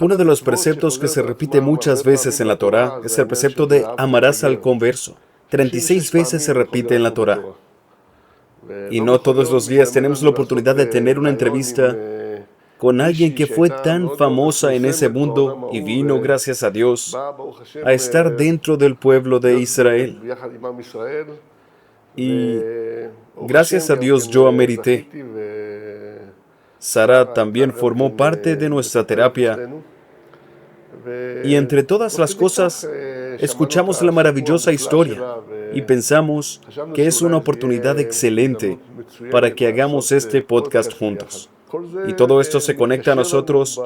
Uno de los preceptos que se repite muchas veces en la Torá es el precepto de amarás al converso. 36 veces se repite en la Torá. Y no todos los días tenemos la oportunidad de tener una entrevista con alguien que fue tan famosa en ese mundo y vino, gracias a Dios, a estar dentro del pueblo de Israel. Y gracias a Dios yo amerité. Sara también formó parte de nuestra terapia. Y entre todas las cosas, escuchamos la maravillosa historia y pensamos que es una oportunidad excelente para que hagamos este podcast juntos. Y todo esto se conecta a nosotros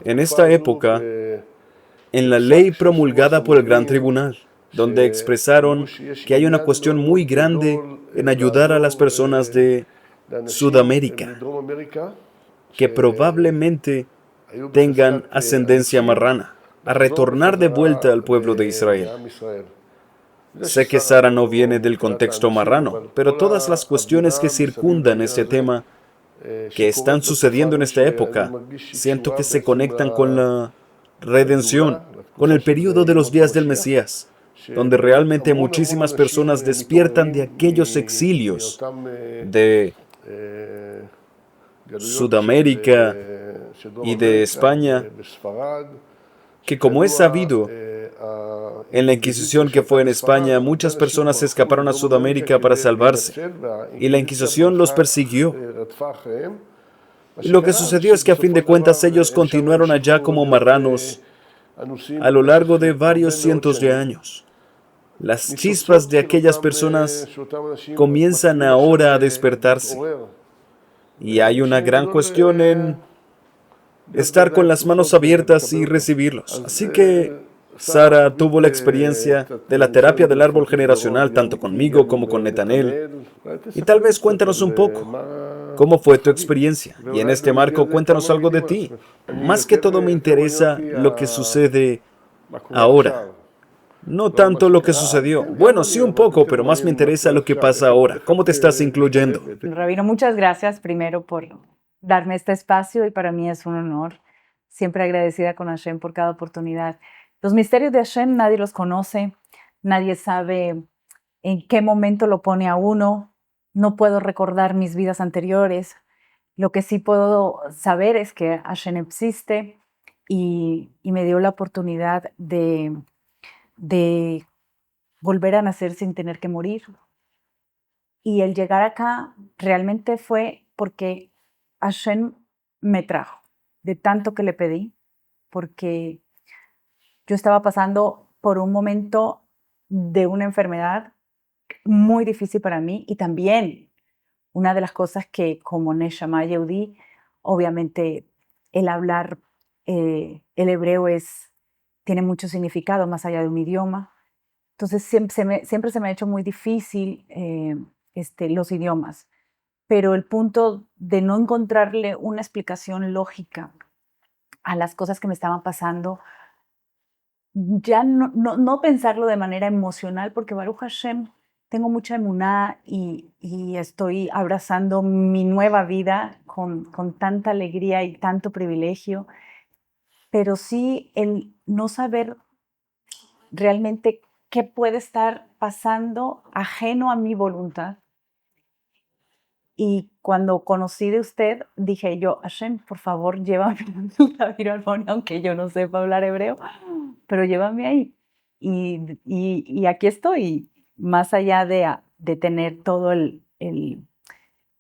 en esta época, en la ley promulgada por el Gran Tribunal, donde expresaron que hay una cuestión muy grande en ayudar a las personas de Sudamérica, que probablemente tengan ascendencia marrana, a retornar de vuelta al pueblo de Israel. Sé que Sara no viene del contexto marrano, pero todas las cuestiones que circundan este tema, que están sucediendo en esta época, siento que se conectan con la redención, con el período de los días del Mesías, donde realmente muchísimas personas despiertan de aquellos exilios de Sudamérica y de España, que como es sabido, en la Inquisición que fue en España, muchas personas escaparon a Sudamérica para salvarse, y la Inquisición los persiguió. Y lo que sucedió es que a fin de cuentas ellos continuaron allá como marranos a lo largo de varios cientos de años. Las chispas de aquellas personas comienzan ahora a despertarse. Y hay una gran cuestión en estar con las manos abiertas y recibirlos. Así que Sara tuvo la experiencia de la terapia del árbol generacional tanto conmigo como con Netanel. Y tal vez cuéntanos un poco. ¿Cómo fue tu experiencia? Y en este marco cuéntanos algo de ti. Más que todo me interesa lo que sucede ahora. No tanto lo que sucedió. Bueno, sí un poco, pero más me interesa lo que pasa ahora. ¿Cómo te estás incluyendo? Rabino, muchas gracias primero por darme este espacio y para mí es un honor. Siempre agradecida con Hashem por cada oportunidad. Los misterios de Hashem nadie los conoce, nadie sabe en qué momento lo pone a uno. No puedo recordar mis vidas anteriores. Lo que sí puedo saber es que Hashem existe y me dio la oportunidad de volver a nacer sin tener que morir. Y el llegar acá realmente fue porque Hashem me trajo, de tanto que le pedí, porque yo estaba pasando por un momento de una enfermedad muy difícil para mí y también una de las cosas que como Neshama Yehudi, obviamente el hablar el hebreo tiene mucho significado más allá de un idioma. Entonces siempre se me ha hecho muy difícil los idiomas, pero el punto de no encontrarle una explicación lógica a las cosas que me estaban pasando, ya no pensarlo de manera emocional, porque Baruch Hashem, tengo mucha emuná y estoy abrazando mi nueva vida con tanta alegría y tanto privilegio, pero sí el no saber realmente qué puede estar pasando ajeno a mi voluntad. Y cuando conocí de usted, dije yo, Hashem, por favor, llévame a Rabino, aunque yo no sepa hablar hebreo, pero llévame ahí. Y aquí estoy, más allá de tener todo el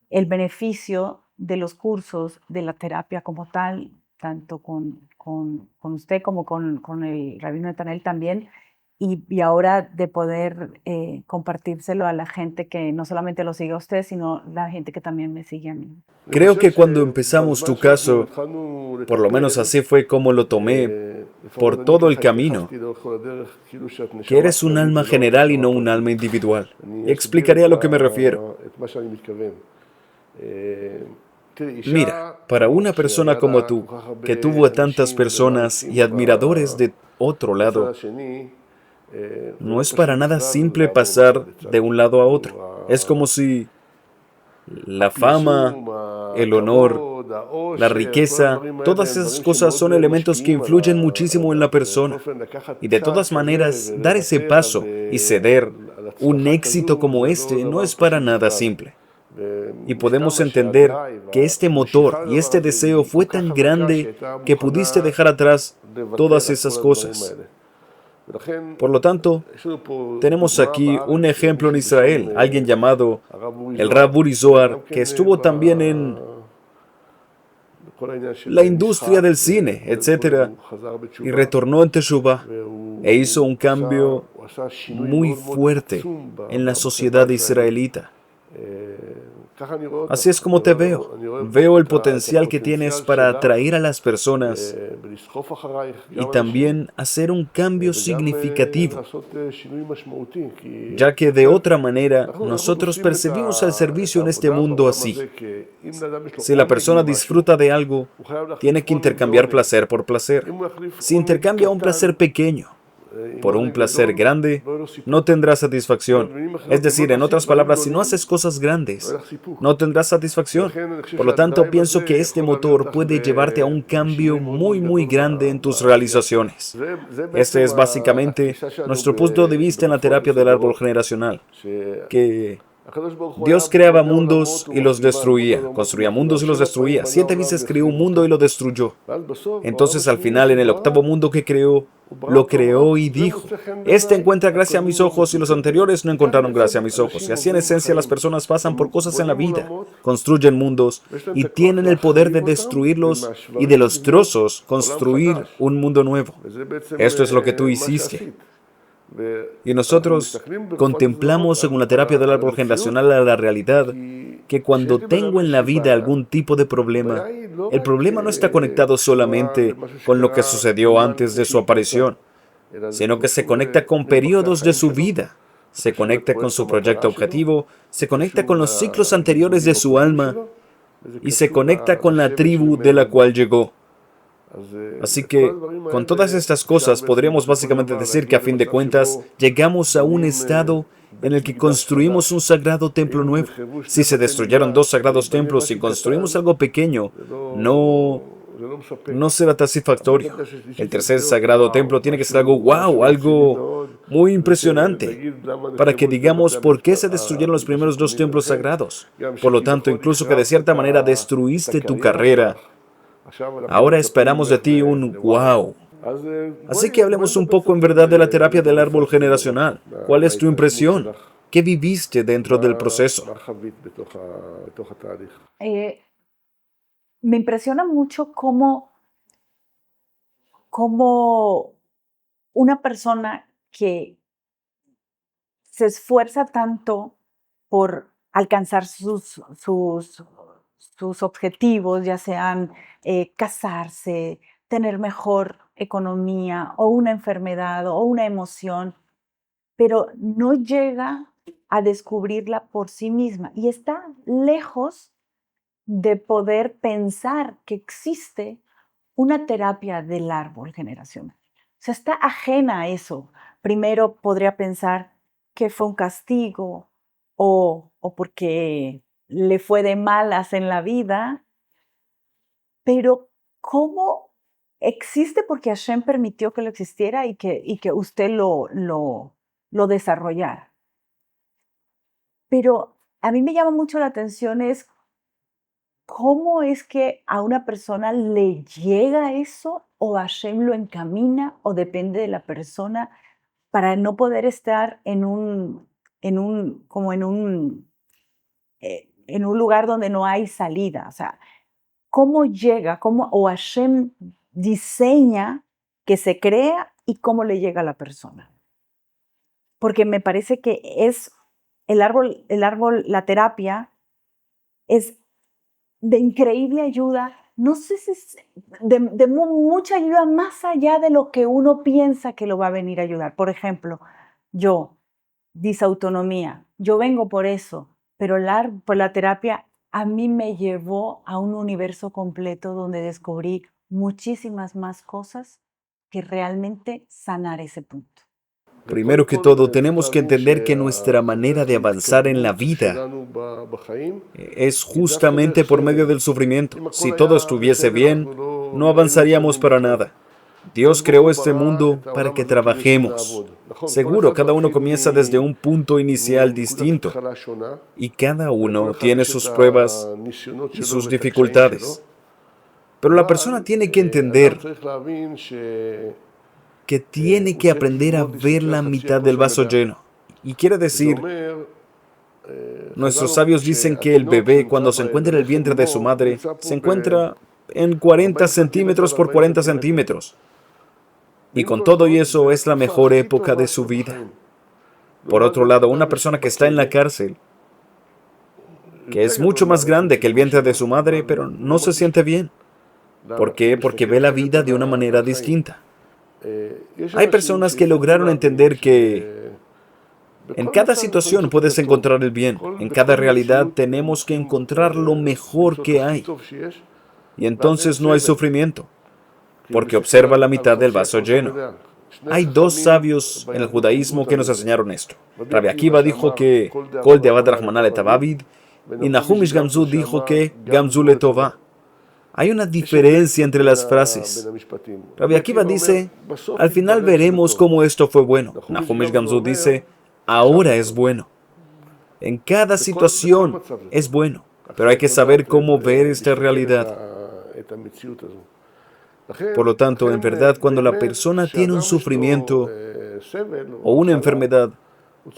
beneficio de los cursos, de la terapia como tal, tanto con usted como con el Rabino Netanel también, y ahora de poder compartírselo a la gente que no solamente lo sigue a usted, sino la gente que también me sigue a mí. Creo que cuando empezamos tu caso, por lo menos así fue como lo tomé por todo el camino, que eres un alma general y no un alma individual. Explicaré a lo que me refiero. Mira, para una persona como tú, que tuvo a tantas personas y admiradores de otro lado, no es para nada simple pasar de un lado a otro. Es como si la fama, el honor la riqueza, todas esas cosas son elementos que influyen muchísimo en la persona. Y de todas maneras, dar ese paso y ceder un éxito como este no es para nada simple. Y podemos entender que este motor y este deseo fue tan grande que pudiste dejar atrás todas esas cosas. Por lo tanto, tenemos aquí un ejemplo en Israel, alguien llamado el Rab Uri Zohar, que estuvo también en la industria del cine, etc., y retornó en Teshuvah e hizo un cambio muy fuerte en la sociedad israelita. Así es como te veo. Veo el potencial que tienes para atraer a las personas y también hacer un cambio significativo, ya que de otra manera nosotros percibimos el servicio en este mundo así. Si la persona disfruta de algo, tiene que intercambiar placer por placer. Si intercambia un placer pequeño por un placer grande, no tendrás satisfacción. Es decir, en otras palabras, si no haces cosas grandes, no tendrás satisfacción. Por lo tanto, pienso que este motor puede llevarte a un cambio muy grande en tus realizaciones. Este es básicamente nuestro punto de vista en la terapia del árbol generacional, que Dios creaba mundos y los destruía, construía mundos y los destruía. 7 veces creó un mundo y lo destruyó. Entonces al final, en el 8º mundo que creó, lo creó y dijo, este encuentra gracia a mis ojos y los anteriores no encontraron gracia a mis ojos. Y así en esencia las personas pasan por cosas en la vida, construyen mundos y tienen el poder de destruirlos y de los trozos construir un mundo nuevo. Esto es lo que tú hiciste. Y nosotros contemplamos según la terapia del árbol generacional a la realidad que cuando tengo en la vida algún tipo de problema, el problema no está conectado solamente con lo que sucedió antes de su aparición, sino que se conecta con periodos de su vida, se conecta con su proyecto objetivo, se conecta con los ciclos anteriores de su alma y se conecta con la tribu de la cual llegó. Así que, con todas estas cosas, podríamos básicamente decir que a fin de cuentas, llegamos a un estado en el que construimos un sagrado templo nuevo. Si se destruyeron 2 sagrados templos y construimos algo pequeño, no será satisfactorio. El tercer sagrado templo tiene que ser algo wow, algo muy impresionante, para que digamos por qué se destruyeron los primeros 2 templos sagrados. Por lo tanto, incluso que de cierta manera destruiste tu carrera, ahora esperamos de ti un wow. Así que hablemos un poco en verdad de la terapia del árbol generacional. ¿Cuál es tu impresión? ¿Qué viviste dentro del proceso? Me impresiona mucho cómo una persona que se esfuerza tanto por alcanzar sus objetivos, ya sean casarse, tener mejor economía o una enfermedad o una emoción, pero no llega a descubrirla por sí misma y está lejos de poder pensar que existe una terapia del árbol generacional. O sea, está ajena a eso. Primero podría pensar que fue un castigo o porque le fue de malas en la vida, pero ¿cómo existe? Porque Hashem permitió que lo existiera y que usted lo desarrollara. Pero a mí me llama mucho la atención es cómo es que a una persona le llega eso o Hashem lo encamina o depende de la persona para no poder estar en un lugar donde no hay salida. O sea, ¿cómo llega? O Hashem diseña que se crea y cómo le llega a la persona? Porque me parece que es el árbol, la terapia es de increíble ayuda, no sé si es de mucha ayuda más allá de lo que uno piensa que lo va a venir a ayudar. Por ejemplo, yo, disautonomía, yo vengo por eso, pero por la terapia a mí me llevó a un universo completo donde descubrí muchísimas más cosas que realmente sanar ese punto. Primero que todo, tenemos que entender que nuestra manera de avanzar en la vida es justamente por medio del sufrimiento. Si todo estuviese bien, no avanzaríamos para nada. Dios creó este mundo para que trabajemos. Seguro, cada uno comienza desde un punto inicial distinto y cada uno tiene sus pruebas y sus dificultades. Pero la persona tiene que entender que tiene que aprender a ver la mitad del vaso lleno. Y quiere decir, nuestros sabios dicen que el bebé, cuando se encuentra en el vientre de su madre, se encuentra en 40 centímetros por 40 centímetros. Y con todo y eso es la mejor época de su vida. Por otro lado, una persona que está en la cárcel, que es mucho más grande que el vientre de su madre, pero no se siente bien. ¿Por qué? Porque ve la vida de una manera distinta. Hay personas que lograron entender que en cada situación puedes encontrar el bien. En cada realidad tenemos que encontrar lo mejor que hay. Y entonces no hay sufrimiento, porque observa la mitad del vaso lleno. Hay dos sabios en el judaísmo que nos enseñaron esto. Rabbi Akiva dijo que Kol de Avad Rahmaná leTavavid, y Nahum Ish Gamzu dijo que Gamzu leTová. Hay una diferencia entre las frases. Rabbi Akiva dice, al final veremos cómo esto fue bueno. Nahum Ish Gamzu dice, ahora es bueno. En cada situación es bueno, pero hay que saber cómo ver esta realidad. Por lo tanto, en verdad, cuando la persona tiene un sufrimiento o una enfermedad,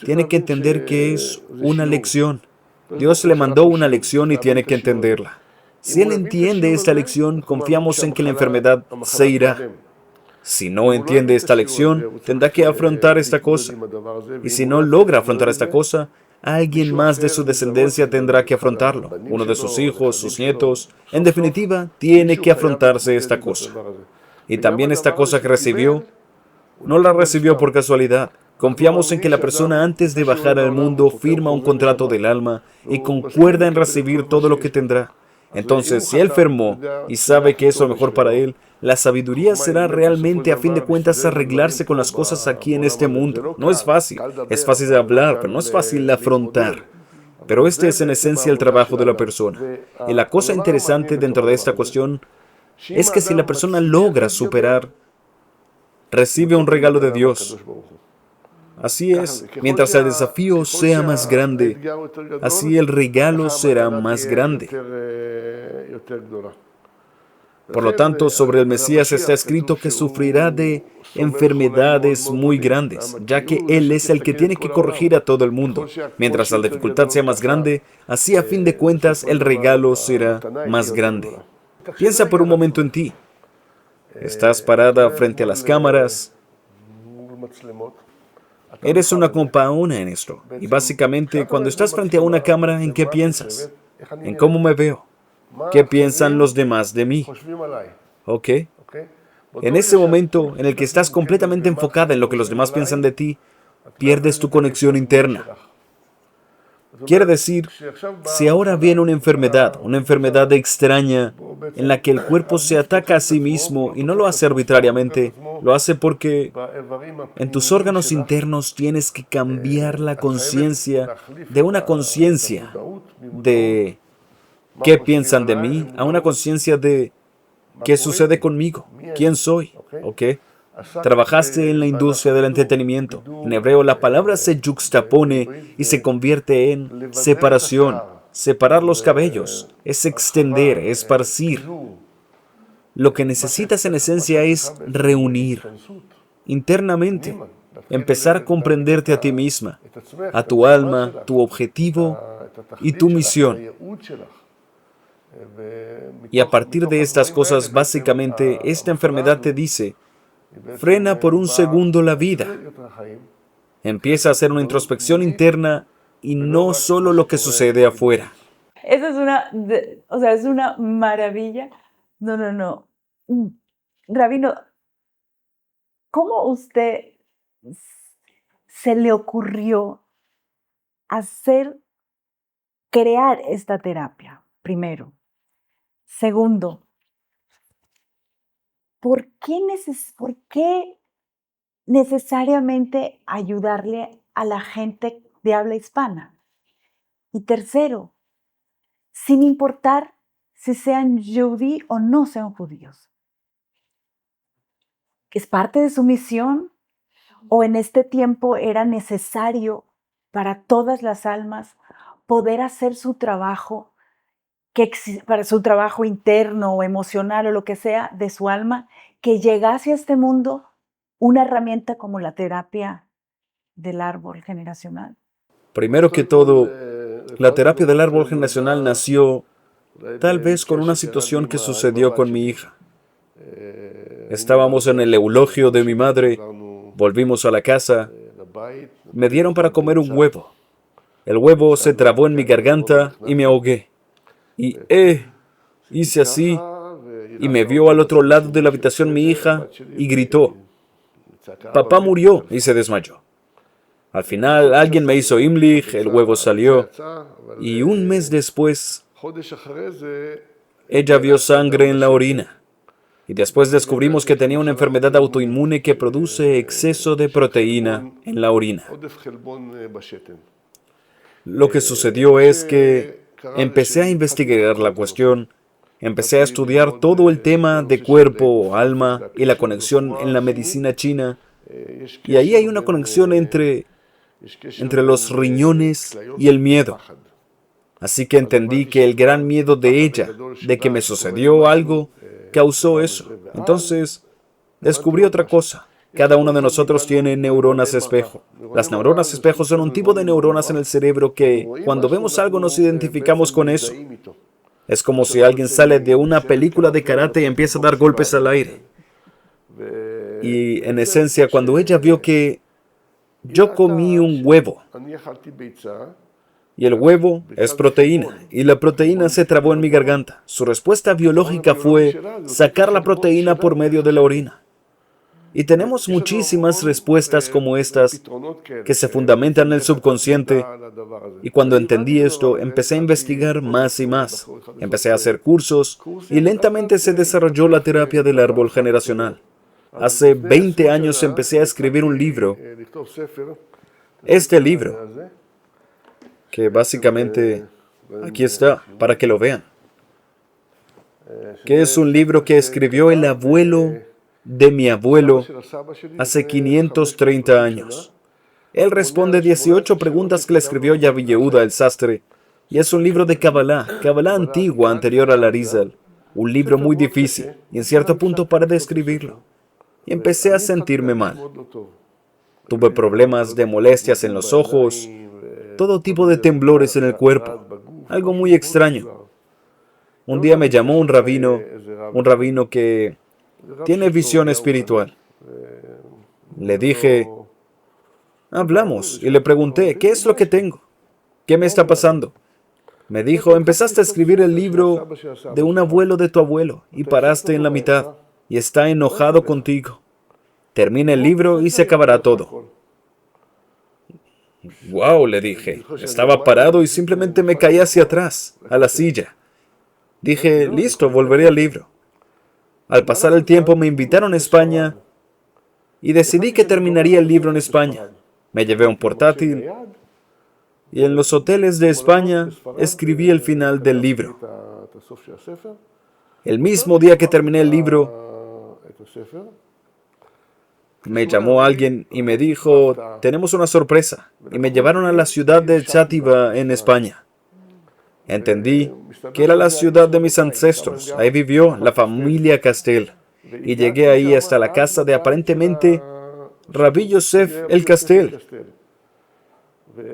tiene que entender que es una lección. Dios le mandó una lección y tiene que entenderla. Si él entiende esta lección, confiamos en que la enfermedad se irá. Si no entiende esta lección, tendrá que afrontar esta cosa. Y si no logra afrontar esta cosa, alguien más de su descendencia tendrá que afrontarlo. Uno de sus hijos, sus nietos. En definitiva, tiene que afrontarse esta cosa. Y también esta cosa que recibió, no la recibió por casualidad. Confiamos en que la persona antes de bajar al mundo firma un contrato del alma y concuerda en recibir todo lo que tendrá. Entonces, si él firmó y sabe que es lo mejor para él, la sabiduría será realmente, a fin de cuentas, arreglarse con las cosas aquí en este mundo. No es fácil de hablar, pero no es fácil de afrontar. Pero este es en esencia el trabajo de la persona. Y la cosa interesante dentro de esta cuestión es que si la persona logra superar, recibe un regalo de Dios. Así es, mientras el desafío sea más grande, así el regalo será más grande. Por lo tanto, sobre el Mesías está escrito que sufrirá de enfermedades muy grandes, ya que Él es el que tiene que corregir a todo el mundo. Mientras la dificultad sea más grande, así a fin de cuentas el regalo será más grande. Piensa por un momento en ti. Estás parada frente a las cámaras. Eres una compañona en esto. Y básicamente, cuando estás frente a una cámara, ¿en qué piensas? ¿En cómo me veo? ¿Qué piensan los demás de mí? ¿Ok? En ese momento en el que estás completamente enfocada en lo que los demás piensan de ti, pierdes tu conexión interna. Quiere decir, si ahora viene una enfermedad extraña, en la que el cuerpo se ataca a sí mismo y no lo hace arbitrariamente, lo hace porque en tus órganos internos tienes que cambiar la conciencia de una conciencia de qué piensan de mí a una conciencia de qué sucede conmigo, quién soy, ¿ok? Trabajaste en la industria del entretenimiento. En hebreo la palabra se juxtapone y se convierte en separación. Separar los cabellos es extender, esparcir. Lo que necesitas en esencia es reunir internamente, empezar a comprenderte a ti misma, a tu alma, tu objetivo y tu misión. Y a partir de estas cosas, básicamente, esta enfermedad te dice, frena por un segundo la vida. Empieza a hacer una introspección interna y no solo lo que sucede afuera. Esa es una maravilla. No. Rabino, ¿cómo usted se le ocurrió crear esta terapia? Primero. Segundo, ¿por qué necesariamente ayudarle a la gente de habla hispana. Y tercero, sin importar si sean yudí o no sean judíos. ¿Es parte de su misión o en este tiempo era necesario para todas las almas poder hacer su trabajo, para su trabajo interno o emocional o lo que sea de su alma, que llegase a este mundo una herramienta como la terapia del árbol generacional? Primero que todo, la terapia del árbol generacional nació tal vez con una situación que sucedió con mi hija. Estábamos en el eulogio de mi madre, volvimos a la casa, me dieron para comer un huevo. El huevo se trabó en mi garganta y me ahogué. Y hice así, y me vio al otro lado de la habitación mi hija y gritó, «Papá murió», y se desmayó. Al final alguien me hizo Imlich, el huevo salió, y un mes después ella vio sangre en la orina. Y después descubrimos que tenía una enfermedad autoinmune que produce exceso de proteína en la orina. Lo que sucedió es que empecé a investigar la cuestión, empecé a estudiar todo el tema de cuerpo, alma y la conexión en la medicina china. Y ahí hay una conexión entre los riñones y el miedo. Así que entendí que el gran miedo de ella, de que me sucedió algo, causó eso. Entonces, descubrí otra cosa. Cada uno de nosotros tiene neuronas espejo. Las neuronas espejo son un tipo de neuronas en el cerebro que, cuando vemos algo, nos identificamos con eso. Es como si alguien sale de una película de karate y empieza a dar golpes al aire. Y, en esencia, cuando ella vio que yo comí un huevo, y el huevo es proteína, y la proteína se trabó en mi garganta. Su respuesta biológica fue sacar la proteína por medio de la orina. Y tenemos muchísimas respuestas como estas que se fundamentan en el subconsciente. Y cuando entendí esto, empecé a investigar más y más. Empecé a hacer cursos y lentamente se desarrolló la terapia del árbol generacional. Hace 20 años empecé a escribir un libro. Este libro, que básicamente aquí está, para que lo vean. Que es un libro que escribió el abuelo de mi abuelo hace 530 años. Él responde 18 preguntas que le escribió Rabbi Yehuda el sastre, y es un libro de Kabbalah antigua anterior al Arizal, un libro muy difícil, y en cierto punto paré de escribirlo, y empecé a sentirme mal. Tuve problemas de molestias en los ojos, todo tipo de temblores en el cuerpo, algo muy extraño. Un día me llamó un rabino que tiene visión espiritual. Le dije, hablamos, y le pregunté, ¿qué es lo que tengo? ¿Qué me está pasando? Me dijo, empezaste a escribir el libro de un abuelo de tu abuelo, y paraste en la mitad, y está enojado contigo. Termina el libro y se acabará todo. ¡Wow!, le dije. Estaba parado y simplemente me caí hacia atrás, a la silla. Dije, listo, volveré al libro. Al pasar el tiempo me invitaron a España y decidí que terminaría el libro en España. Me llevé un portátil y en los hoteles de España escribí el final del libro. El mismo día que terminé el libro, me llamó alguien y me dijo, tenemos una sorpresa, y me llevaron a la ciudad de Chátiva en España. Entendí que era la ciudad de mis ancestros, ahí vivió la familia Castel, y llegué ahí hasta la casa de aparentemente Rabbi Yosef el Castel.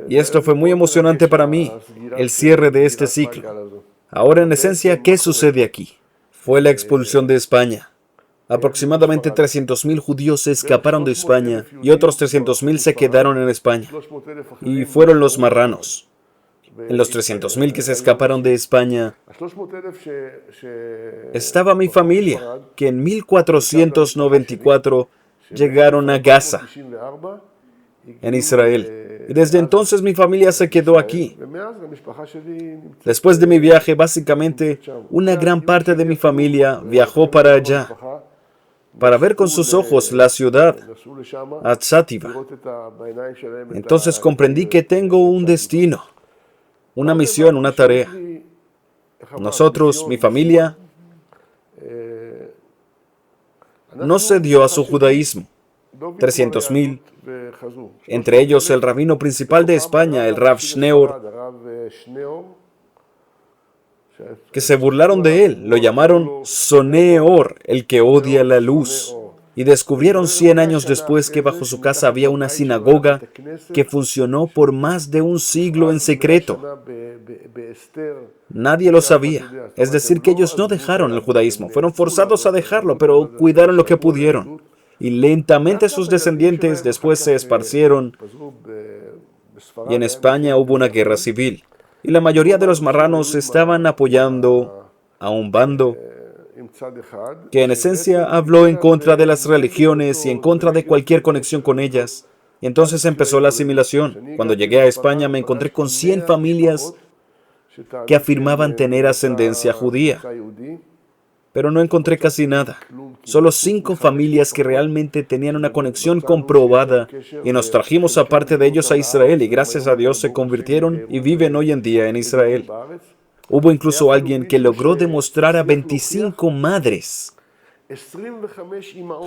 Y esto fue muy emocionante para mí, el cierre de este ciclo. Ahora, en esencia, ¿qué sucede aquí? Fue la expulsión de España. Aproximadamente 300.000 judíos se escaparon de España y otros 300.000 se quedaron en España. Y fueron los marranos. En los 300.000 que se escaparon de España estaba mi familia, que en 1494 llegaron a Gaza, en Israel. Y desde entonces mi familia se quedó aquí. Después de mi viaje, básicamente, una gran parte de mi familia viajó para allá. para ver con sus ojos la ciudad, a Tzativa. Entonces comprendí que tengo un destino, una misión, una tarea. Nosotros, mi familia, no cedió a su judaísmo. 300,000, entre ellos el rabino principal de España, el Rav Schneor, que se burlaron de él, lo llamaron Soneor, el que odia la luz. Y descubrieron 100 años después que bajo su casa había una sinagoga que funcionó por más de un siglo en secreto. Nadie lo sabía. Es decir, que ellos no dejaron el judaísmo, fueron forzados a dejarlo, pero cuidaron lo que pudieron. Y lentamente sus descendientes después se esparcieron, y en España hubo una guerra civil. Y la mayoría de los marranos estaban apoyando a un bando que en esencia habló en contra de las religiones y en contra de cualquier conexión con ellas. Y entonces empezó la asimilación. Cuando llegué a España me encontré con 100 familias que afirmaban tener ascendencia judía, pero no encontré casi nada. Solo 5 familias que realmente tenían una conexión comprobada, y nos trajimos aparte de ellos a Israel, y gracias a Dios se convirtieron y viven hoy en día en Israel. Hubo incluso alguien que logró demostrar a 25 madres.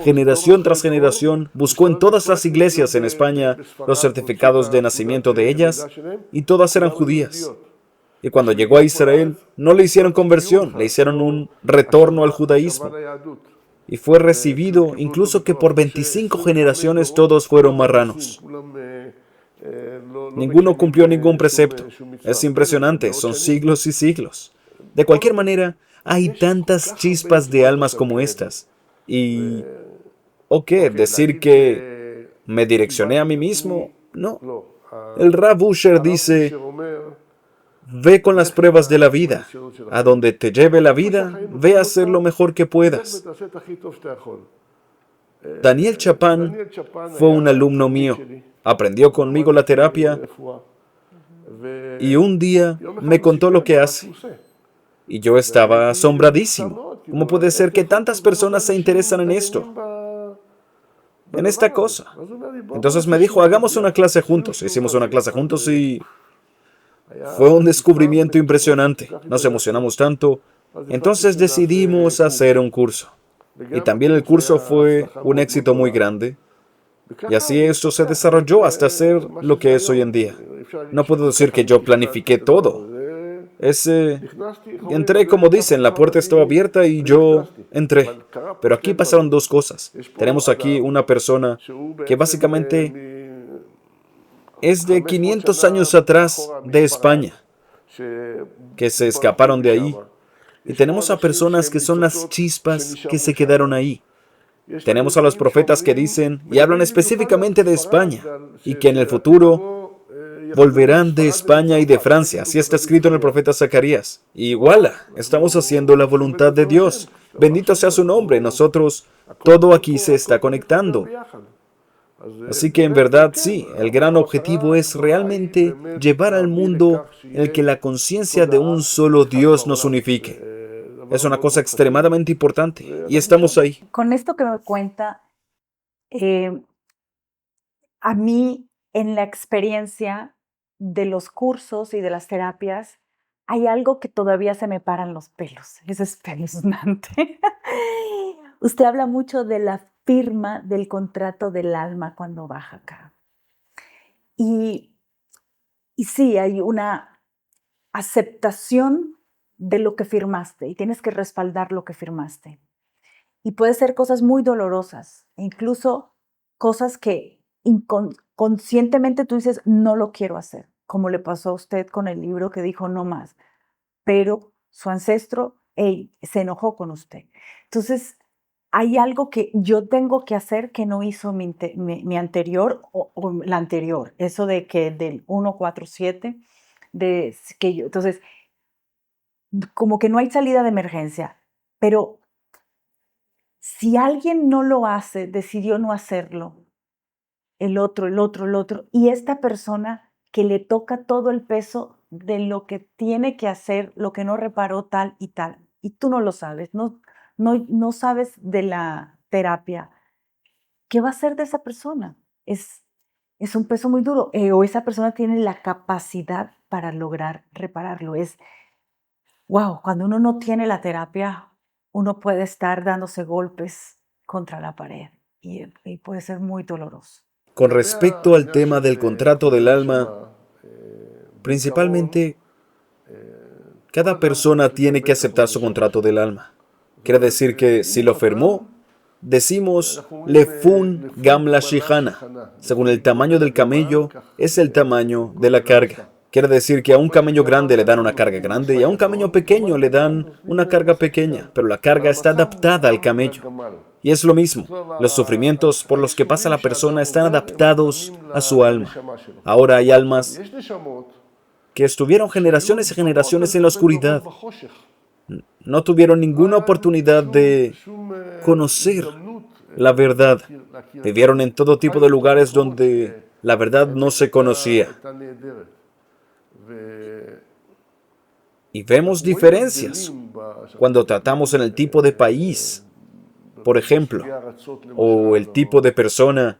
Generación tras generación buscó en todas las iglesias en España los certificados de nacimiento de ellas, y todas eran judías. Y cuando llegó a Israel, no le hicieron conversión, le hicieron un retorno al judaísmo. Y fue recibido incluso que por 25 generaciones todos fueron marranos. Ninguno cumplió ningún precepto. Es impresionante, son siglos y siglos. De cualquier manera, hay tantas chispas de almas como estas. Y, ¿o qué? ¿Decir que me direccioné a mí mismo? No. El Rav Usher dice: ve con las pruebas de la vida. A donde te lleve la vida, ve a hacer lo mejor que puedas. Daniel Chapán fue un alumno mío. Aprendió conmigo la terapia y un día me contó lo que hace. Y yo estaba asombradísimo. ¿Cómo puede ser que tantas personas se interesan en esto? En esta cosa. Entonces me dijo: hagamos una clase juntos. Hicimos una clase juntos y fue un descubrimiento impresionante. Nos emocionamos tanto. Entonces decidimos hacer un curso. Y también el curso fue un éxito muy grande. Y así esto se desarrolló hasta ser lo que es hoy en día. No puedo decir que yo planifiqué todo. Entré, como dicen, la puerta estaba abierta y yo entré. Pero aquí pasaron 2 cosas. Tenemos aquí una persona que básicamente es de 500 años atrás de España, que se escaparon de ahí. Y tenemos a personas que son las chispas que se quedaron ahí. Tenemos a los profetas que dicen y hablan específicamente de España, y que en el futuro volverán de España y de Francia. Así está escrito en el profeta Zacarías. Y igual, estamos haciendo la voluntad de Dios. Bendito sea su nombre. Nosotros, todo aquí se está conectando. Así que en verdad sí, el gran objetivo es realmente llevar al mundo en el que la conciencia de un solo Dios nos unifique. Es una cosa extremadamente importante y estamos ahí. Con esto que me cuenta, a mí en la experiencia de los cursos y de las terapias, hay algo que todavía se me paran los pelos. Es espeluznante. Usted habla mucho de la firma del contrato del alma cuando baja acá. Y sí, hay una aceptación de lo que firmaste y tienes que respaldar lo que firmaste. Y puede ser cosas muy dolorosas, e incluso cosas que inconscientemente tú dices, no lo quiero hacer, como le pasó a usted con el libro que dijo no más, pero su ancestro se enojó con usted. Entonces, hay algo que yo tengo que hacer que no hizo mi anterior o la anterior, eso de que del 147, entonces, como que no hay salida de emergencia, pero si alguien no lo hace, decidió no hacerlo, el otro, y esta persona que le toca todo el peso de lo que tiene que hacer, lo que no reparó tal, y tú no lo sabes, no sabes de la terapia, ¿qué va a hacer de esa persona? Es un peso muy duro. O esa persona tiene la capacidad para lograr repararlo. Wow, cuando uno no tiene la terapia, uno puede estar dándose golpes contra la pared y puede ser muy doloroso. Con respecto al tema del contrato del alma, principalmente, cada persona tiene que aceptar su contrato del alma. Quiere decir que si lo firmó, decimos Lefun Gamla Shihana. Según el tamaño del camello, es el tamaño de la carga. Quiere decir que a un camello grande le dan una carga grande y a un camello pequeño le dan una carga pequeña, pero la carga está adaptada al camello. Y es lo mismo, los sufrimientos por los que pasa la persona están adaptados a su alma. Ahora hay almas que estuvieron generaciones y generaciones en la oscuridad. No tuvieron ninguna oportunidad de conocer la verdad. Vivieron en todo tipo de lugares donde la verdad no se conocía. Y vemos diferencias cuando tratamos en el tipo de país, por ejemplo, o el tipo de persona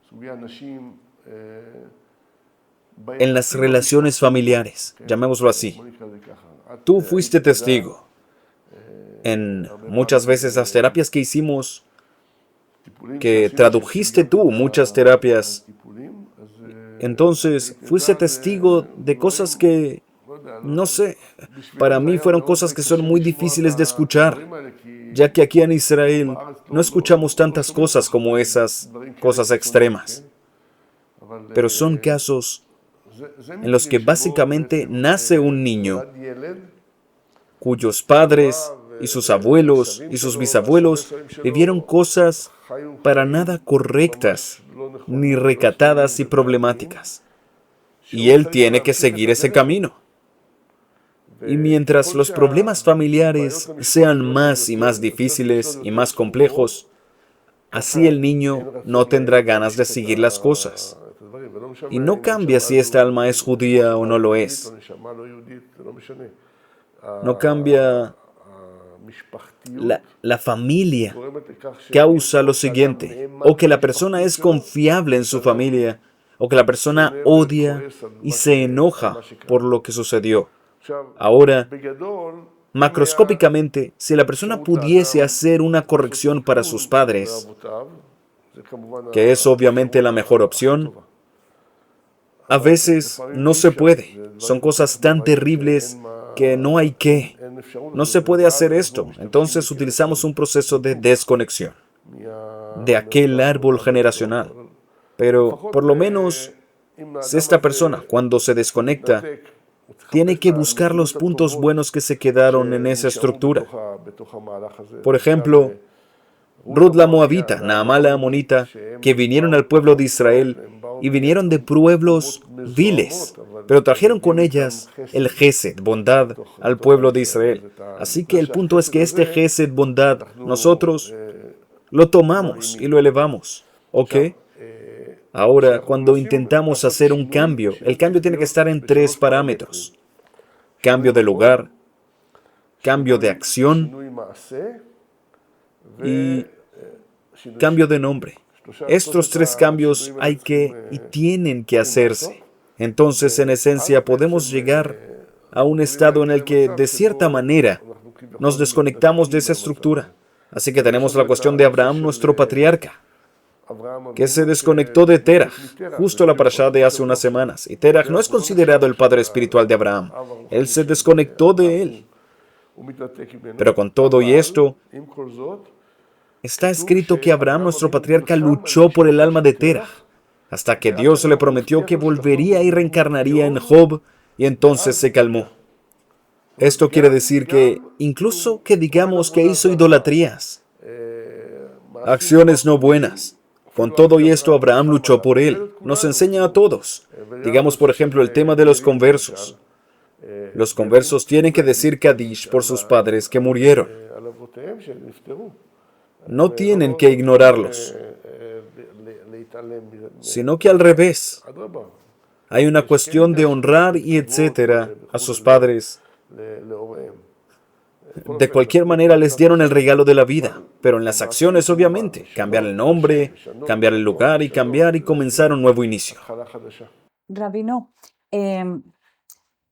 en las relaciones familiares, llamémoslo así. Tú fuiste testigo en muchas veces las terapias que hicimos, que tradujiste tú muchas terapias. Entonces, fuiste testigo de cosas que, no sé, para mí fueron cosas que son muy difíciles de escuchar, ya que aquí en Israel no escuchamos tantas cosas como esas cosas extremas. Pero son casos en los que básicamente nace un niño cuyos padres y sus abuelos y sus bisabuelos vivieron cosas para nada correctas, ni recatadas y problemáticas. Y él tiene que seguir ese camino. Y mientras los problemas familiares sean más y más difíciles y más complejos, así el niño no tendrá ganas de seguir las cosas. Y no cambia si esta alma es judía o no lo es. No cambia la familia. Causa lo siguiente: o que la persona es confiable en su familia, o que la persona odia y se enoja por lo que sucedió. Ahora, macroscópicamente, si la persona pudiese hacer una corrección para sus padres, que es obviamente la mejor opción, a veces no se puede. Son cosas tan terribles que no hay que. No se puede hacer esto. Entonces utilizamos un proceso de desconexión de aquel árbol generacional. Pero por lo menos, si esta persona, cuando se desconecta, tiene que buscar los puntos buenos que se quedaron en esa estructura. Por ejemplo, Ruth la Moabita, Naamá la Amonita, que vinieron al pueblo de Israel y vinieron de pueblos viles, pero trajeron con ellas el Gesed, bondad, al pueblo de Israel. Así que el punto es que este Gesed, bondad, nosotros lo tomamos y lo elevamos. ¿Ok? Ahora, cuando intentamos hacer un cambio, el cambio tiene que estar en 3 parámetros. Cambio de lugar, cambio de acción y cambio de nombre. Estos 3 cambios hay que y tienen que hacerse. Entonces, en esencia, podemos llegar a un estado en el que, de cierta manera, nos desconectamos de esa estructura. Así que tenemos la cuestión de Abraham, nuestro patriarca, que se desconectó de Terach, justo la parashá de hace unas semanas. Y Terach no es considerado el padre espiritual de Abraham. Él se desconectó de él. Pero con todo y esto, está escrito que Abraham, nuestro patriarca, luchó por el alma de Terach, hasta que Dios le prometió que volvería y reencarnaría en Job, y entonces se calmó. Esto quiere decir que, incluso que digamos que hizo idolatrías, acciones no buenas, con todo y esto Abraham luchó por él. Nos enseña a todos. Digamos, por ejemplo, el tema de los conversos. Los conversos tienen que decir Kadish por sus padres que murieron. No tienen que ignorarlos, sino que al revés. Hay una cuestión de honrar y etcétera a sus padres. De cualquier manera les dieron el regalo de la vida, pero en las acciones obviamente, cambiar el nombre, cambiar el lugar y cambiar y comenzar un nuevo inicio. Rabino,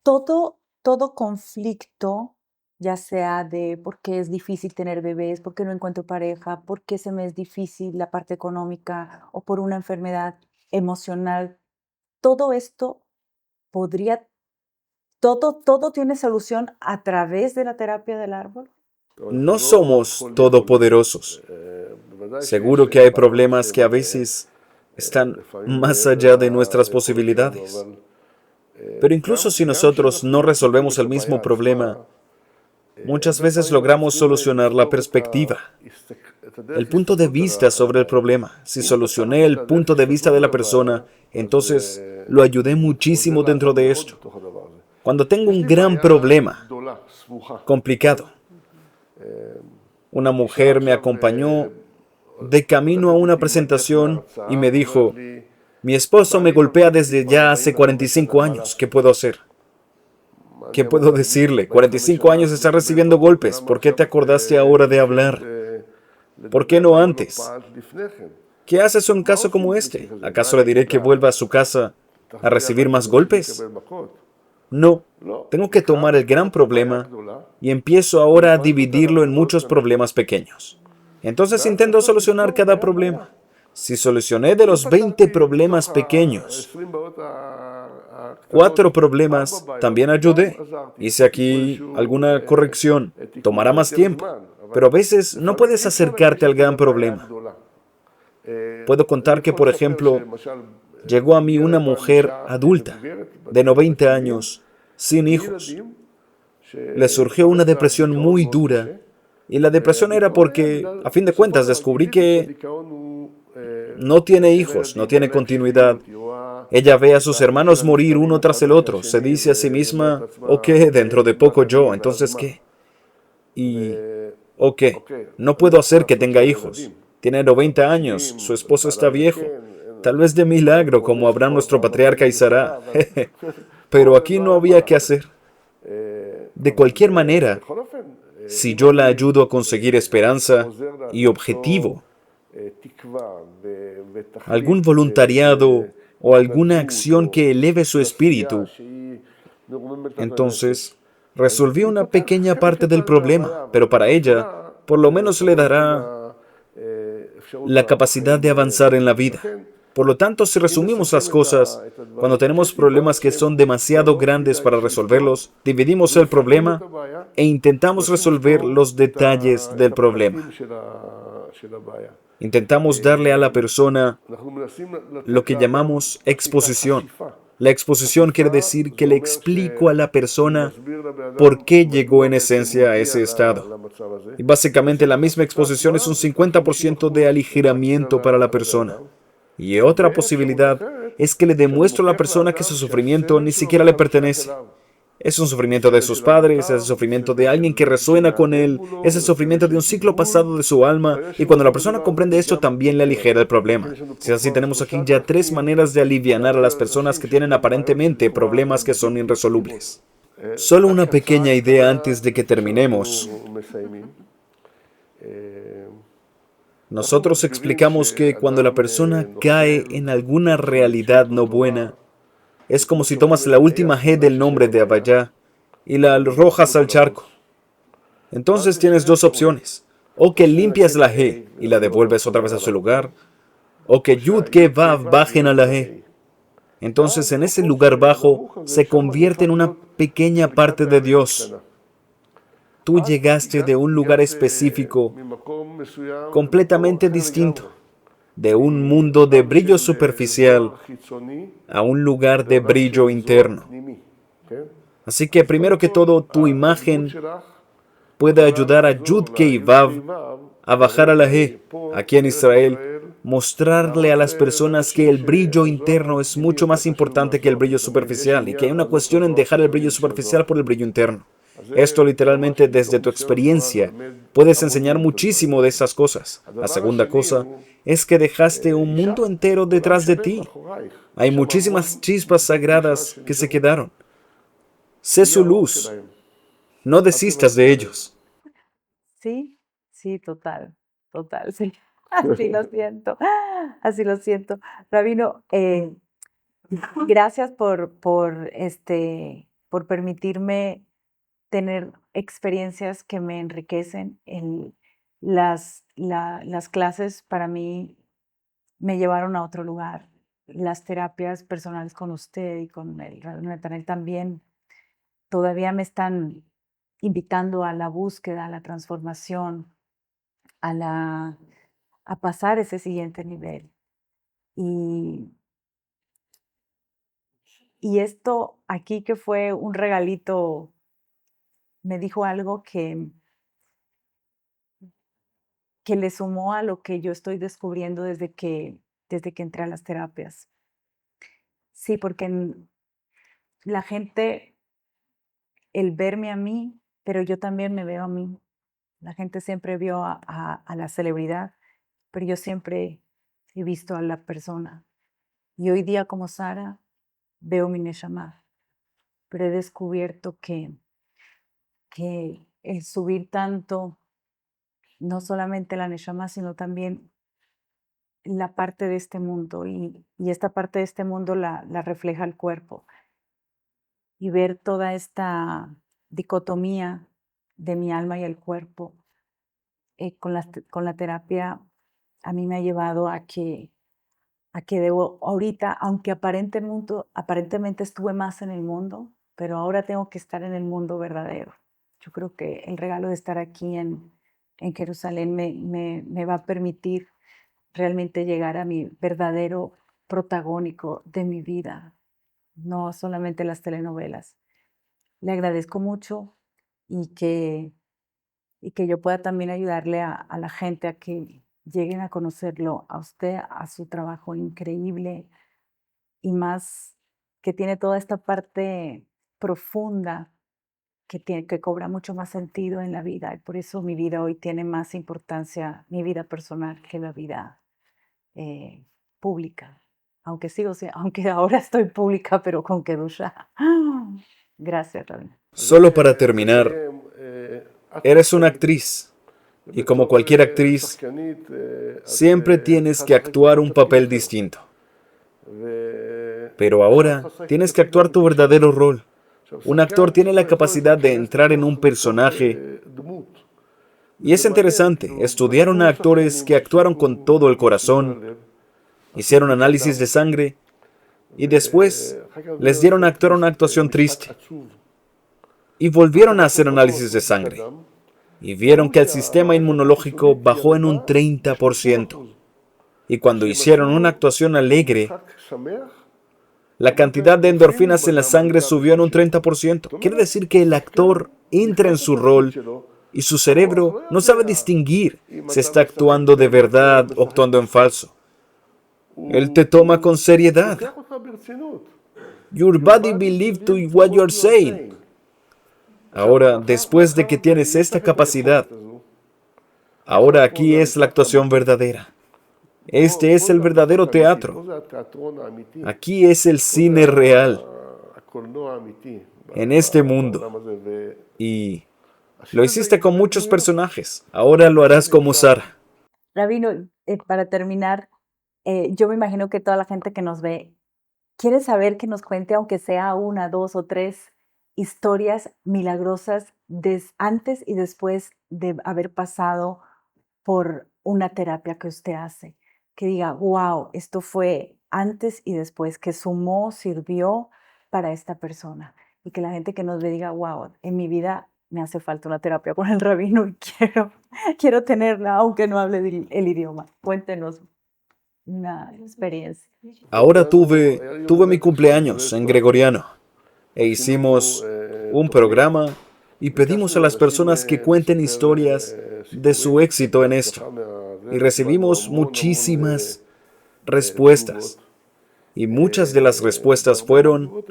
todo conflicto, ya sea de por qué es difícil tener bebés, por qué no encuentro pareja, por qué se me es difícil la parte económica o por una enfermedad emocional, todo esto podría, todo tiene solución a través de la terapia del árbol. No somos todopoderosos. Seguro que hay problemas que a veces están más allá de nuestras posibilidades. Pero incluso si nosotros no resolvemos el mismo problema, muchas veces logramos solucionar la perspectiva, el punto de vista sobre el problema. Si solucioné el punto de vista de la persona, entonces lo ayudé muchísimo dentro de esto. Cuando tengo un gran problema, complicado, una mujer me acompañó de camino a una presentación y me dijo, mi esposo me golpea desde ya hace 45 años, ¿qué puedo hacer? ¿Qué puedo decirle? 45 años está recibiendo golpes, ¿por qué te acordaste ahora de hablar? ¿Por qué no antes? ¿Qué haces en un caso como este? ¿Acaso le diré que vuelva a su casa a recibir más golpes? No, tengo que tomar el gran problema y empiezo ahora a dividirlo en muchos problemas pequeños. Entonces intento solucionar cada problema. Si solucioné de los 20 problemas pequeños, 4 problemas también ayudé. Hice aquí alguna corrección. Tomará más tiempo, pero a veces no puedes acercarte al gran problema. Puedo contar que, por ejemplo, llegó a mí una mujer adulta, de 90 años, sin hijos. Le surgió una depresión muy dura, y la depresión era porque, a fin de cuentas, descubrí que no tiene hijos, no tiene continuidad. Ella ve a sus hermanos morir uno tras el otro. Se dice a sí misma, ok, dentro de poco yo, entonces ¿qué? Y, ok, no puedo hacer que tenga hijos. Tiene 90 años, su esposo está viejo. Tal vez de milagro, como Abraham nuestro patriarca y Sara. Pero aquí no había que hacer. De cualquier manera, si yo la ayudo a conseguir esperanza y objetivo, algún voluntariado o alguna acción que eleve su espíritu, entonces resolví una pequeña parte del problema, pero para ella, por lo menos le dará la capacidad de avanzar en la vida. Por lo tanto, si resumimos las cosas, cuando tenemos problemas que son demasiado grandes para resolverlos, dividimos el problema e intentamos resolver los detalles del problema. Intentamos darle a la persona lo que llamamos exposición. La exposición quiere decir que le explico a la persona por qué llegó en esencia a ese estado. Y básicamente la misma exposición es un 50% de aligeramiento para la persona. Y otra posibilidad es que le demuestro a la persona que su sufrimiento ni siquiera le pertenece. Es un sufrimiento de sus padres, es el sufrimiento de alguien que resuena con él, es el sufrimiento de un ciclo pasado de su alma, y cuando la persona comprende esto también le aligera el problema. Si es así, tenemos aquí ya 3 maneras de alivianar a las personas que tienen aparentemente problemas que son irresolubles. Solo una pequeña idea antes de que terminemos. Nosotros explicamos que cuando la persona cae en alguna realidad no buena, es como si tomas la última G del nombre de Abaya y la arrojas al charco. Entonces tienes 2 opciones. O que limpias la G y la devuelves otra vez a su lugar, o que Yud, Ke, Vav bajen a la G. Entonces en ese lugar bajo se convierte en una pequeña parte de Dios. Tú llegaste de un lugar específico, completamente distinto, de un mundo de brillo superficial a un lugar de brillo interno. Así que primero que todo, tu imagen puede ayudar a Yud, Ke y Vav a bajar a la G. Aquí en Israel, mostrarle a las personas que el brillo interno es mucho más importante que el brillo superficial y que hay una cuestión en dejar el brillo superficial por el brillo interno. Esto literalmente desde tu experiencia puedes enseñar muchísimo de esas cosas. La segunda cosa es que dejaste un mundo entero detrás de ti. Hay muchísimas chispas sagradas que se quedaron. Sé su luz. No desistas de ellos. Sí, sí, total, sí. Así lo siento. Rabino, gracias por permitirme tener experiencias que me enriquecen. Las clases para mí me llevaron a otro lugar. Las terapias personales con usted y con el Rabino Netanel también todavía me están invitando a la búsqueda, a la transformación, a la a pasar ese siguiente nivel. Y esto aquí que fue un regalito, me dijo algo que le sumó a lo que yo estoy descubriendo desde que entré a las terapias. Sí, porque la gente, el verme a mí, pero yo también me veo a mí. La gente siempre vio a la celebridad, pero yo siempre he visto a la persona. Y hoy día como Sara veo mi Neshama, pero he descubierto que el subir tanto, no solamente la Neshama, sino también la parte de este mundo, y esta parte de este mundo la refleja el cuerpo. Y ver toda esta dicotomía de mi alma y el cuerpo con la terapia a mí me ha llevado a que debo ahorita, aunque aparentemente estuve más en el mundo, pero ahora tengo que estar en el mundo verdadero. Yo creo que el regalo de estar aquí en Jerusalén me va a permitir realmente llegar a mi verdadero protagónico de mi vida, no solamente las telenovelas. Le agradezco mucho y que yo pueda también ayudarle a la gente a que lleguen a conocerlo, a usted, a su trabajo increíble y más que tiene toda esta parte profunda que cobra mucho más sentido en la vida. Y por eso mi vida hoy tiene más importancia, mi vida personal, que la vida eh, pública. Aunque ahora estoy pública, pero con Kedusha. Gracias, Rabbi. Solo para terminar, eres una actriz y como cualquier actriz, siempre tienes que actuar un papel distinto. Pero ahora tienes que actuar tu verdadero rol. Un actor tiene la capacidad de entrar en un personaje y es interesante. Estudiaron a actores que actuaron con todo el corazón, hicieron análisis de sangre y después les dieron a actuar una actuación triste. Y volvieron a hacer análisis de sangre y vieron que el sistema inmunológico bajó en un 30%. Y cuando hicieron una actuación alegre, la cantidad de endorfinas en la sangre subió en un 30%. Quiere decir que el actor entra en su rol y su cerebro no sabe distinguir si está actuando de verdad o actuando en falso. Él te toma con seriedad. Your body believes to what you're saying. Ahora, después de que tienes esta capacidad, ahora aquí es la actuación verdadera. Este es el verdadero teatro. Aquí es el cine real, en este mundo. Y lo hiciste con muchos personajes. Ahora lo harás como Sara. Rabino, para terminar, yo me imagino que toda la gente que nos ve quiere saber que nos cuente, aunque sea una, dos o tres historias milagrosas antes y después de haber pasado por una terapia que usted hace. Que diga, wow, esto fue antes y después, que sumó, sirvió para esta persona. Y que la gente que nos ve diga, wow, en mi vida me hace falta una terapia con el rabino y quiero tenerla, aunque no hable el idioma. Cuéntenos una experiencia. Ahora tuve mi cumpleaños en gregoriano e hicimos un programa y pedimos a las personas que cuenten historias de su éxito en esto. Y recibimos muchísimas respuestas. Y muchas de las respuestas fueron,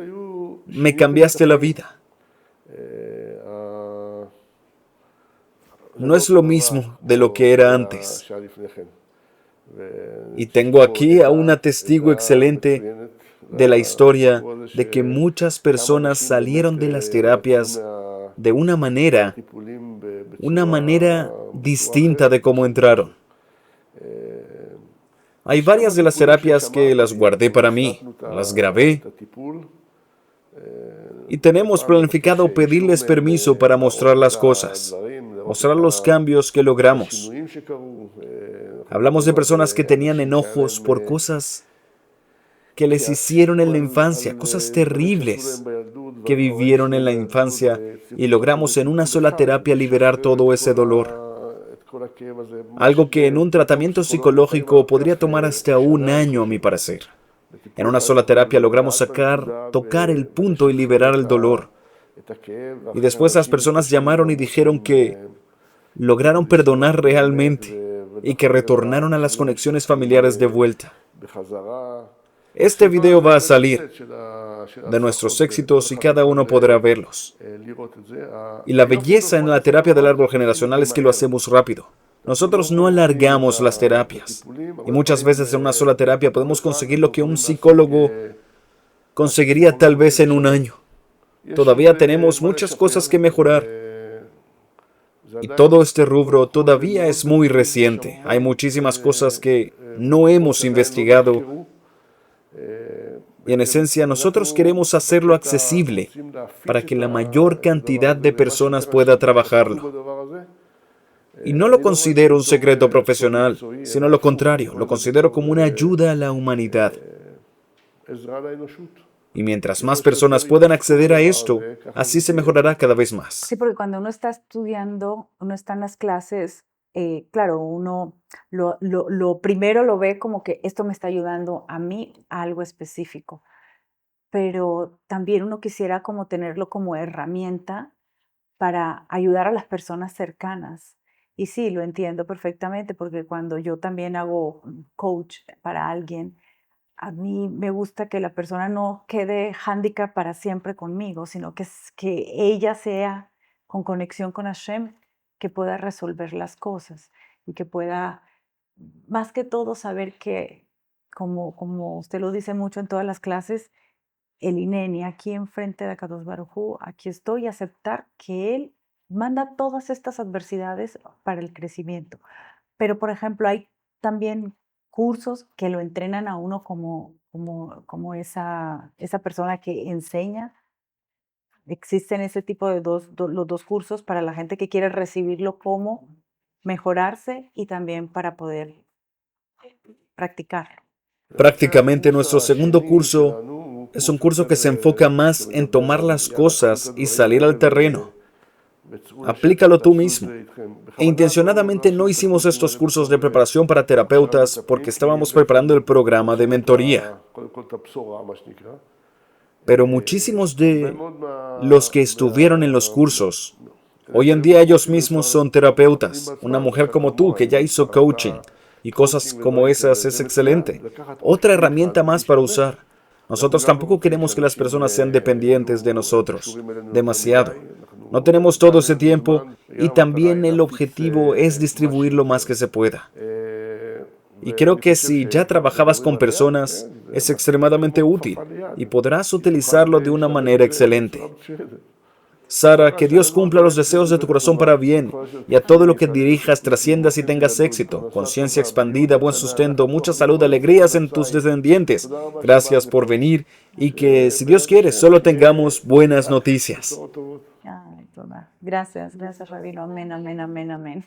me cambiaste la vida. No es lo mismo de lo que era antes. Y tengo aquí a una testigo excelente de la historia de que muchas personas salieron de las terapias de una manera una manera distinta de cómo entraron. Hay varias de las terapias que las guardé para mí, las grabé, y tenemos planificado pedirles permiso para mostrar las cosas, mostrar los cambios que logramos. Hablamos de personas que tenían enojos por cosas que les hicieron en la infancia, cosas terribles que vivieron en la infancia, y logramos en una sola terapia liberar todo ese dolor. Algo que en un tratamiento psicológico podría tomar hasta un año, a mi parecer. En una sola terapia logramos tocar el punto y liberar el dolor. Y después las personas llamaron y dijeron que lograron perdonar realmente y que retornaron a las conexiones familiares de vuelta. Este video va a salir de nuestros éxitos y cada uno podrá verlos. Y la belleza en la terapia del árbol generacional es que lo hacemos rápido. Nosotros no alargamos las terapias. Y muchas veces en una sola terapia podemos conseguir lo que un psicólogo conseguiría tal vez en un año. Todavía tenemos muchas cosas que mejorar. Y todo este rubro todavía es muy reciente. Hay muchísimas cosas que no hemos investigado. Y en esencia, nosotros queremos hacerlo accesible para que la mayor cantidad de personas pueda trabajarlo. Y no lo considero un secreto profesional, sino lo contrario, lo considero como una ayuda a la humanidad. Y mientras más personas puedan acceder a esto, así se mejorará cada vez más. Sí, porque cuando uno está estudiando, uno está en las clases, claro, uno lo primero lo ve como que esto me está ayudando a mí a algo específico, pero también uno quisiera como tenerlo como herramienta para ayudar a las personas cercanas. Y sí, lo entiendo perfectamente, porque cuando yo también hago coach para alguien, a mí me gusta que la persona no quede handicap para siempre conmigo, sino que ella sea con conexión con Hashem, que pueda resolver las cosas y que pueda, más que todo, saber que, como usted lo dice mucho en todas las clases, el Ineni, aquí enfrente de Akadosh Baruj Hu, aquí estoy, y aceptar que Él manda todas estas adversidades para el crecimiento. Pero, por ejemplo, hay también cursos que lo entrenan a uno como esa persona que enseña. Existen ese tipo de los dos cursos para la gente que quiere recibirlo como mejorarse y también para poder practicarlo. Prácticamente nuestro segundo curso es un curso que se enfoca más en tomar las cosas y salir al terreno. Aplícalo tú mismo. E intencionadamente no hicimos estos cursos de preparación para terapeutas porque estábamos preparando el programa de mentoría. Pero muchísimos de los que estuvieron en los cursos, hoy en día ellos mismos son terapeutas. Una mujer como tú que ya hizo coaching y cosas como esas es excelente. Otra herramienta más para usar. Nosotros tampoco queremos que las personas sean dependientes de nosotros demasiado. No tenemos todo ese tiempo y también el objetivo es distribuir lo más que se pueda. Y creo que si ya trabajabas con personas, es extremadamente útil y podrás utilizarlo de una manera excelente. Sara, que Dios cumpla los deseos de tu corazón para bien, y a todo lo que dirijas trasciendas y tengas éxito, conciencia expandida, buen sustento, mucha salud, alegrías en tus descendientes. Gracias por venir y que, si Dios quiere, solo tengamos buenas noticias. Ay, toda. Gracias, Rabino. Amén, amén, amén, amén.